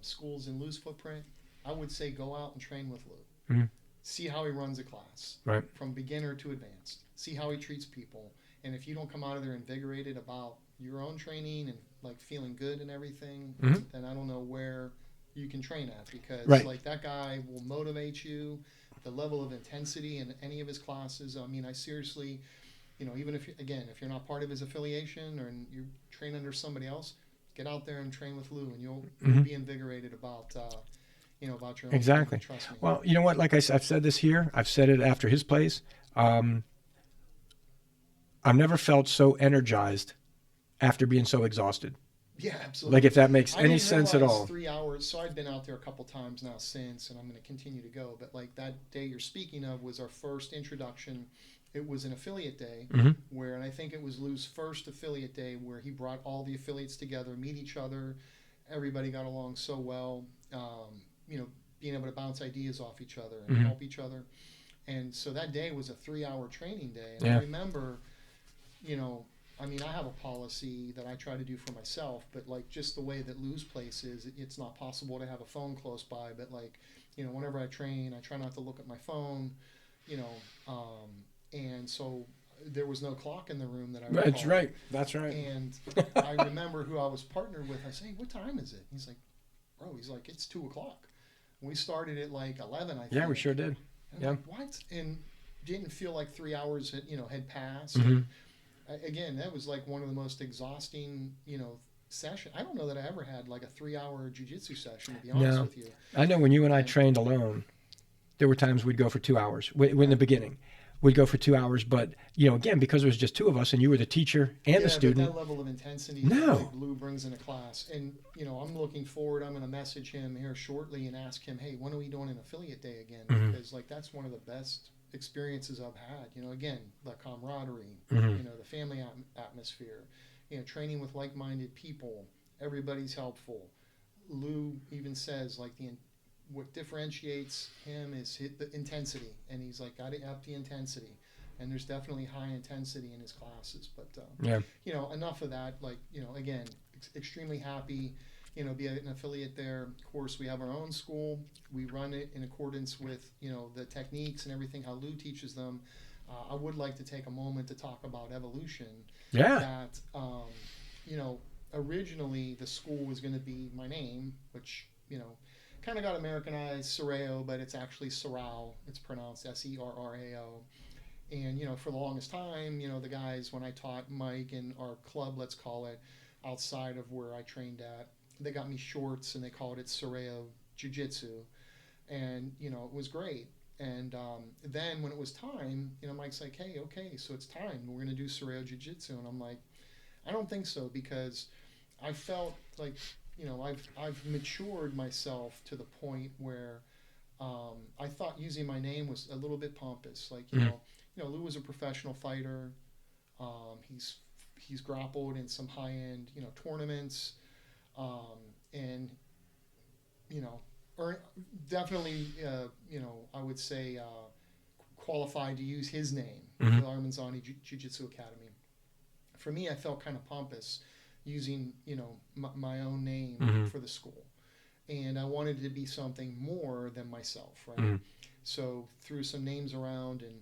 schools in Lou's footprint, I would say go out and train with Lou. Mm-hmm. See how he runs a class, right? From beginner to advanced. See how he treats people. And if you don't come out of there invigorated about your own training and feeling good and everything, mm-hmm. then I don't know where you can train at, because that guy will motivate you. The level of intensity in any of his classes. I mean, I seriously, even if you're not part of his affiliation or you train under somebody else, get out there and train with Lou, and you'll mm-hmm. be invigorated about, about your own Exactly. training, trust me. Well, you know what? Like I've said this here. I've said it after his plays. I've never felt so energized after being so exhausted. Yeah, absolutely. Like if that makes I any didn't sense at realize all. 3 hours. So I've been out there a couple times now since, and I'm going to continue to go. But like that day you're speaking of was our first introduction. It was an affiliate day Mm-hmm. where, and I think it was Lou's first affiliate day where he brought all the affiliates together, meet each other. Everybody got along so well. Being able to bounce ideas off each other and Mm-hmm. help each other. And so that day was a 3 hour training day. And Yeah. I remember, I have a policy that I try to do for myself, but like just the way that Lou's place is, it's not possible to have a phone close by. But like, whenever I train, I try not to look at my phone, and so there was no clock in the room that I recall. That's right. That's right. And I remember who I was partnered with. I say, hey, what time is it? He's like, bro, it's 2:00. We started at like 11, I think. Yeah, we sure did. And Yeah. I'm like, what? And didn't feel like 3 hours had passed. Mm-hmm. And again, that was like one of the most exhausting, session. I don't know that I ever had like a 3 hour jiu-jitsu session, to be honest with you. I know when you and I trained alone, there were times we'd go for 2 hours. In the beginning, we'd go for 2 hours. But, again, because there was just two of us and you were the teacher and the student. But that level of intensity No. that like Lou brings in a class. And, I'm looking forward. I'm going to message him here shortly and ask him, hey, when are we doing an affiliate day again? Mm-hmm. Because, like, that's one of the best experiences I've had. Again, the camaraderie, Mm-hmm. the family atmosphere, training with like-minded people. Everybody's helpful. Lou even says, like, what differentiates him is the intensity. And he's like, got to up the intensity. And there's definitely high intensity in his classes. But, enough of that. Like, again, extremely happy, be an affiliate there. Of course, we have our own school. We run it in accordance with, the techniques and everything, how Lou teaches them. I would like to take a moment to talk about Evolution. Yeah. That, originally the school was going to be my name, which, kind of got Americanized, Serrao, but it's actually Serrao. It's pronounced Serrao. And, for the longest time, the guys, when I taught Mike and our club, let's call it, outside of where I trained at, they got me shorts and they called it Serrao Jiu-Jitsu. And, it was great. And then when it was time, Mike's like, hey, okay, so it's time. We're going to do Serrao Jiu-Jitsu. And I'm like, I don't think so, because I felt like, I've matured myself to the point where I thought using my name was a little bit pompous. Like, Lou was a professional fighter. He's grappled in some high-end, tournaments, and definitely, I would say qualified to use his name, Mm-hmm. the Armanzani Jiu-Jitsu Academy. For me, I felt kind of pompous using, my own name Mm-hmm. for the school. And I wanted it to be something more than myself, right? Mm-hmm. So threw some names around, and,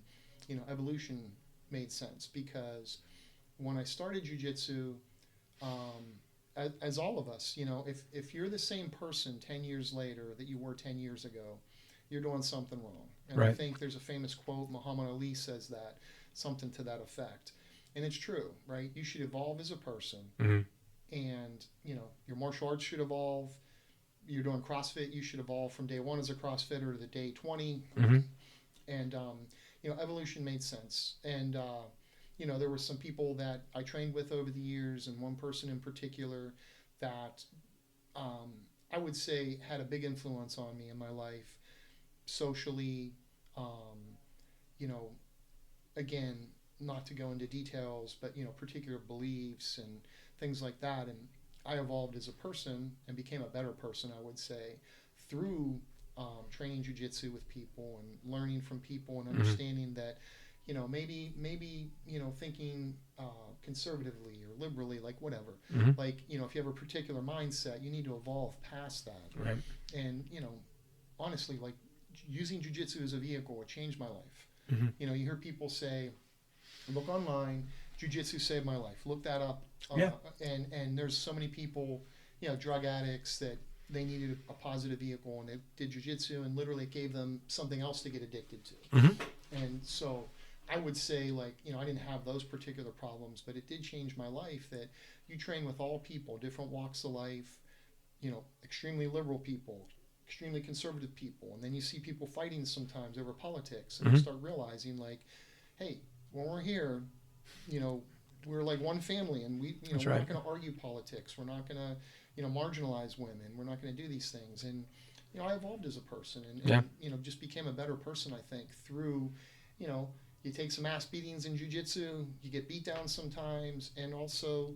Evolution made sense, because when I started jiu-jitsu, as all of us, if you're the same person 10 years later that you were 10 years ago, you're doing something wrong. And Right. I think there's a famous quote, Muhammad Ali says that, something to that effect. And it's true, right? You should evolve as a person. Mm-hmm. And, your martial arts should evolve. You're doing CrossFit, you should evolve from day one as a CrossFitter to the day 20. Mm-hmm. And, Evolution made sense. And, there were some people that I trained with over the years, and one person in particular that I would say had a big influence on me in my life, socially. Again, not to go into details, but particular beliefs and things like that. And I evolved as a person and became a better person, I would say, through training jiu-jitsu with people and learning from people and understanding that, maybe thinking conservatively or liberally, like whatever. Mm-hmm. Like, if you have a particular mindset, you need to evolve past that. Right. And, honestly, like using jiu-jitsu as a vehicle, it changed my life. Mm-hmm. You hear people say, look online, jiu-jitsu saved my life. Look that up. Yeah. And there's so many people, drug addicts, that they needed a positive vehicle, and they did jiu-jitsu, and literally it gave them something else to get addicted to. Mm-hmm. And so I would say, like, I didn't have those particular problems, but it did change my life, that you train with all people, different walks of life, extremely liberal people, extremely conservative people, and then you see people fighting sometimes over politics, and Mm-hmm. you start realizing like, hey, when we're here, you know, we're like one family, and That's we're right. not going to argue politics. We're not going to, marginalize women. We're not going to do these things. And I evolved as a person, and, Yeah. just became a better person. I think through, you know, you take some ass beatings in jiu-jitsu, you get beat down sometimes, and also,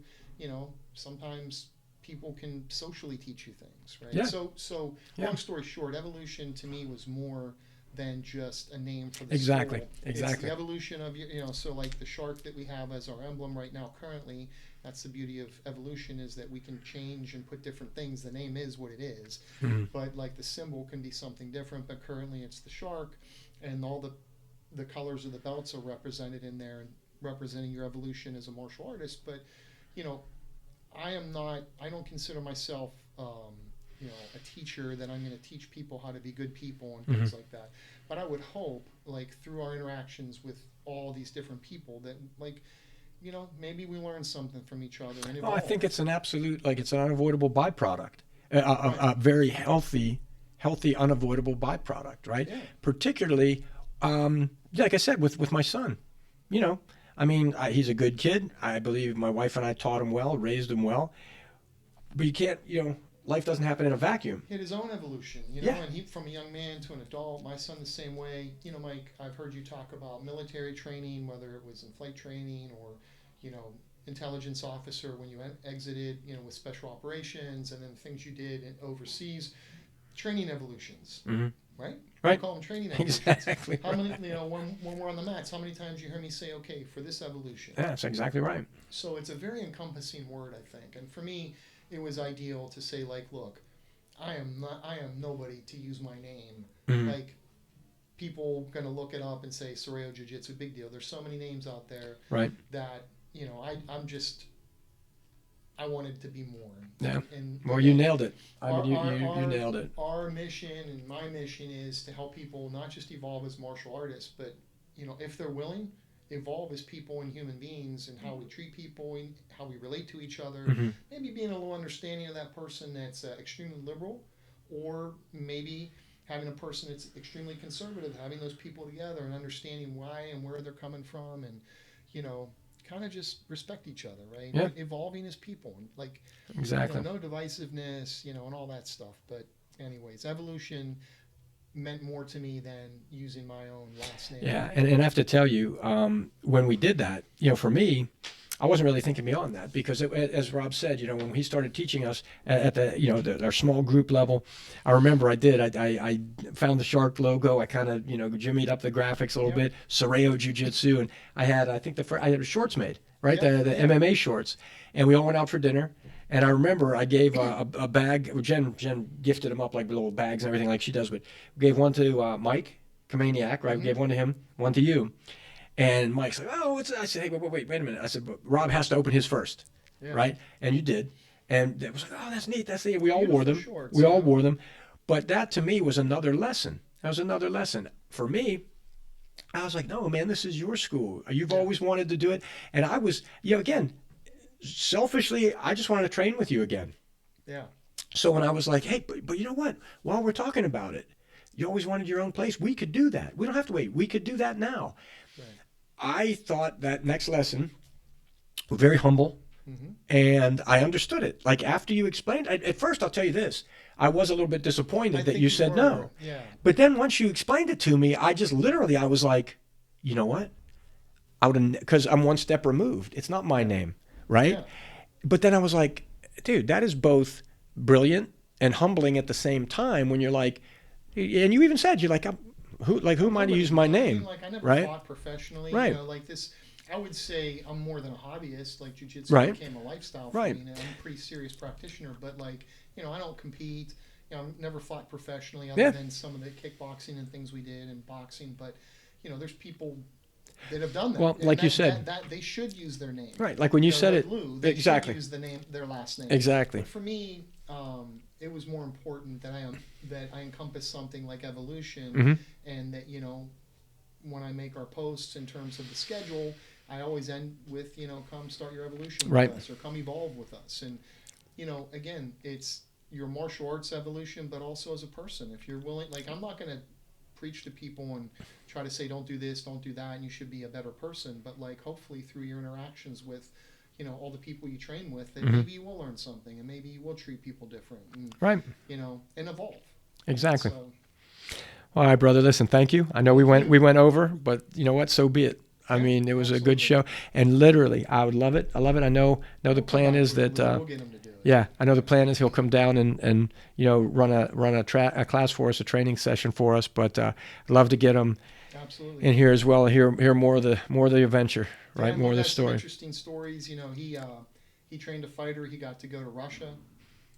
sometimes people can socially teach you things, right? Yeah. So Yeah. long story short, evolution to me was more than just a name for the Exactly. school. It's Exactly. the evolution of so like the shark that we have as our emblem right now currently, that's the beauty of evolution, is that we can change and put different things. The name is what it is, Mm-hmm. but like the symbol can be something different, but currently it's the shark, and all the colors of the belts are represented in there, and representing your evolution as a martial artist. But you know I don't consider myself a teacher that I'm going to teach people how to be good people and things like that. But I would hope, like, through our interactions with all these different people, that, like, maybe we learn something from each other and Well, I evolve. think it's an absolute, like, it's an unavoidable byproduct, a Right. very healthy, unavoidable byproduct, right? Yeah. Particularly, like I said, with my son, you know, I mean, he's a good kid. I believe my wife and I taught him well, raised him well, but you can't, life doesn't happen in a vacuum. Hit his own evolution, Yeah. and he, from a young man to an adult. My son the same way. Mike, I've heard you talk about military training, whether it was in flight training or, intelligence officer when you exited, with special operations, and then things you did overseas, training evolutions, Mm-hmm. right? Right. We call them training evolutions. Exactly. How many, when we're on the mats, how many times you hear me say, okay, for this evolution? Yeah, that's exactly right. So it's a very encompassing word, I think. And for me, it was ideal to say, like, look, I am nobody to use my name. Mhm. Like, people gonna look it up and say Serrao Jiu-Jitsu, big deal. There's so many names out there Right. that I wanted to be more. Yeah. And Well, you nailed it. I our, mean, you, our, you, our, you nailed it. our mission and my mission is to help people not just evolve as martial artists, but if they're willing, evolve as people and human beings, and how we treat people and how we relate to each other. Mm-hmm. Maybe being a little understanding of that person that's extremely liberal, or maybe having a person that's extremely conservative, having those people together and understanding why and where they're coming from, and kind of just respect each other, right? Yeah. Evolving as people, and like Exactly. no divisiveness, and all that stuff. But anyways, evolution meant more to me than using my own last name. Yeah, and I have to tell you, when we did that, for me, I wasn't really thinking beyond that, because as Rob said, when he started teaching us at our small group level, I remember I found the shark logo. I kind of jimmied up the graphics a little Yep. bit, Serrao Jiu-Jitsu, and I had I had shorts made, right, Yep, the yep. MMA shorts, and we all went out for dinner. And I remember I gave a bag. Jen gifted them up like little bags and everything, like she does. But we gave one to Mike Kamaniak, right? We gave one to him, one to you. And Mike's like, "Oh, what's that?" I said, "Hey, wait a minute." I said, "But Rob has to open his first, Yeah. right?" And you did. And it was like, "Oh, that's neat. That's neat." We all Beautiful wore them. shorts, We all wore them. But that to me was another lesson. That was another lesson for me. I was like, "No, man, this is your school. You've Yeah. always wanted to do it." And I was, again, selfishly, I just wanted to train with you again. Yeah. So when I was like, "Hey, but you know what? While we're talking about it, you always wanted your own place. We could do that. We don't have to wait. We could do that now." Right. I thought that next lesson was very humble, Mm-hmm. and I understood it. Like, after you explained, at first, I'll tell you this, I was a little bit disappointed that think you said were. no. Yeah. But then once you explained it to me, I just literally, I was like, you know what? I would have, because I'm one step removed. It's not my name, right? Yeah. But then I was like, dude, that is both brilliant and humbling at the same time, when you're like, and you even said, you're like, who am I to use my name? Like, I never right? fought professionally. Right. Like this, I would say I'm more than a hobbyist. Like, jiu-jitsu Right. became a lifestyle for Right. me. Now, I'm a pretty serious practitioner, but like, I don't compete. I've never fought professionally other Yeah. than some of the kickboxing and things we did and boxing. But, there's people that have done that. Well, And like you said. that they should use their name. Right, like when you said like it. Lou, they Exactly. should use the name, their last name. Exactly. But for me, it was more important that I encompass something like evolution, Mhm. and that when I make our posts in terms of the schedule, I always end with come start your evolution Right. with us, or come evolve with us. And again, it's your martial arts evolution, but also as a person. If you're willing, like, I'm not going to preach to people and try to say, don't do this, don't do that, and you should be a better person. But, like, hopefully through your interactions with, all the people you train with, that maybe you will learn something, and maybe you will treat people different, and, Right. And evolve. Exactly. So, All right, brother. Listen, thank you. I know we went over, but you know what? So be it. I mean, it was a good show, and literally, I would love it. I love it. I know the plan is that. We'll get him to do it. Yeah, I know the plan is he'll come down and run a class for us, a training session for us. But I'd love to get him Absolutely. in here as well. Hear more of the adventure, right? Yeah, More of the some story. interesting stories. He trained a fighter. He got to go to Russia,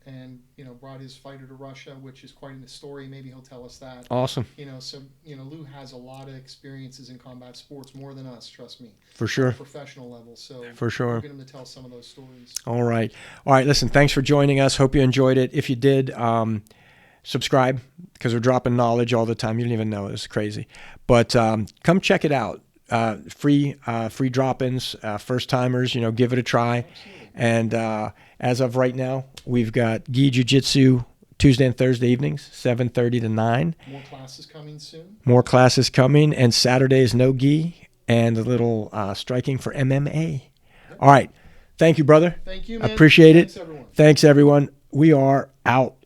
and brought his fighter to Russia, which is quite a story. Maybe he'll tell us that. Awesome. So Lou has a lot of experiences in combat sports, more than us. Trust me. For sure. On a professional level. So for sure. We'll get him to tell some of those stories. All right. Listen, thanks for joining us. Hope you enjoyed it. If you did, subscribe, because we're dropping knowledge all the time. You didn't even know. It's crazy. But come check it out. Free drop-ins, first timers. Give it a try. Absolutely. And as of right now, we've got Gi Jiu-Jitsu Tuesday and Thursday evenings, 7:30 to 9. More classes coming soon. More classes coming, and Saturdays no gi, and a little striking for MMA. Yep. All right. Thank you, brother. Thank you, man. Appreciate it. Thanks, everyone. Thanks, everyone. We are out.